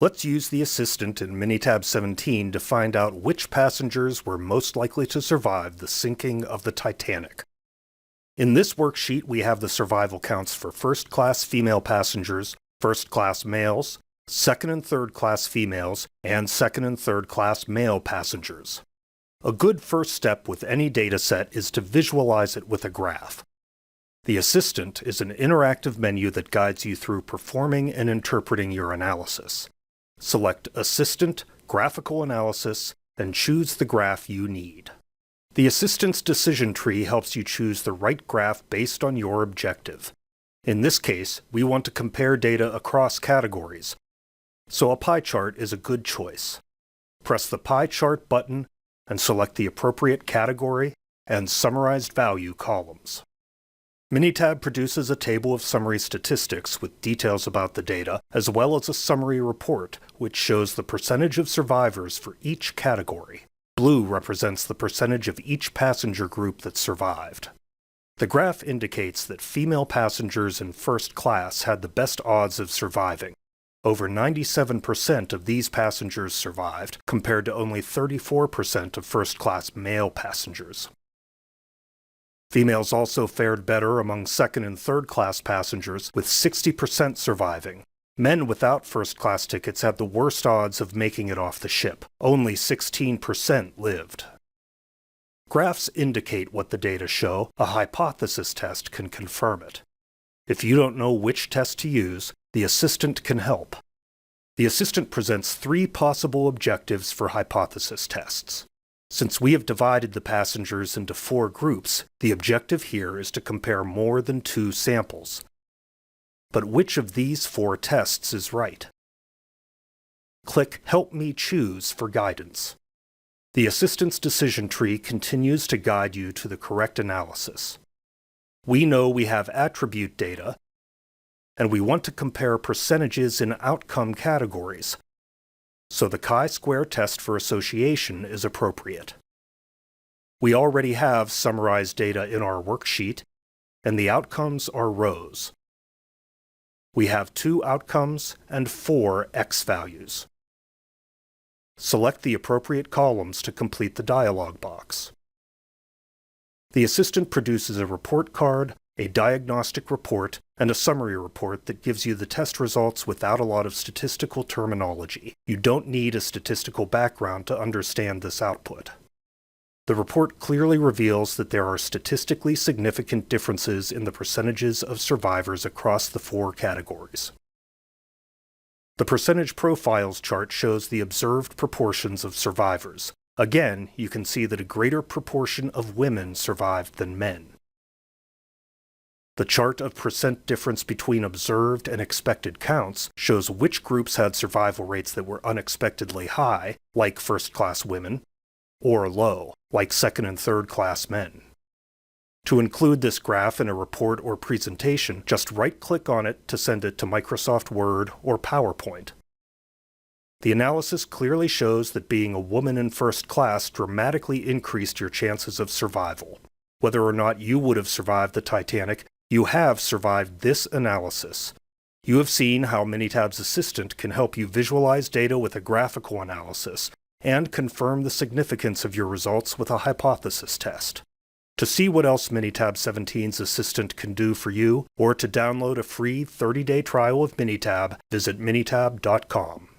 Let's use the assistant in Minitab 17 to find out which passengers were most likely to survive the sinking of the Titanic. In this worksheet, we have the survival counts for first-class female passengers, first-class males, second and third-class females, and second and third-class male passengers. A good first step with any dataset is to visualize it with a graph. The assistant is an interactive menu that guides you through performing and interpreting your analysis. Select Assistant, Graphical Analysis, and choose the graph you need. The assistant's decision tree helps you choose the right graph based on your objective. In this case, we want to compare data across categories, so a pie chart is a good choice. Press the Pie Chart button and select the appropriate category and summarized value columns. Minitab produces a table of summary statistics with details about the data, as well as a summary report, which shows the percentage of survivors for each category. Blue represents the percentage of each passenger group that survived. The graph indicates that female passengers in first class had the best odds of surviving. Over 97% of these passengers survived, compared to only 34% of first-class male passengers. Females also fared better among second and third-class passengers, with 60% surviving. Men without first-class tickets had the worst odds of making it off the ship. Only 16% lived. Graphs indicate what the data show. A hypothesis test can confirm it. If you don't know which test to use, the assistant can help. The assistant presents 3 possible objectives for hypothesis tests. Since we have divided the passengers into 4 groups, the objective here is to compare more than 2 samples. But which of these 4 tests is right? Click Help Me Choose for guidance. The assistant's decision tree continues to guide you to the correct analysis. We know we have attribute data, and we want to compare percentages in outcome categories, so the chi-square test for association is appropriate. We already have summarized data in our worksheet, and the outcomes are rows. We have 2 outcomes and 4 X values. Select the appropriate columns to complete the dialog box. The assistant produces a report card, a diagnostic report, and a summary report that gives you the test results without a lot of statistical terminology. You don't need a statistical background to understand this output. The report clearly reveals that there are statistically significant differences in the percentages of survivors across the 4 categories. The percentage profiles chart shows the observed proportions of survivors. Again, you can see that a greater proportion of women survived than men. The chart of percent difference between observed and expected counts shows which groups had survival rates that were unexpectedly high, like first-class women, or low, like second and third-class men. To include this graph in a report or presentation, just right-click on it to send it to Microsoft Word or PowerPoint. The analysis clearly shows that being a woman in first class dramatically increased your chances of survival. Whether or not you would have survived the Titanic, you have survived this analysis. You have seen how Minitab's assistant can help you visualize data with a graphical analysis and confirm the significance of your results with a hypothesis test. To see what else Minitab 17's assistant can do for you, or to download a free 30-day trial of Minitab, visit minitab.com.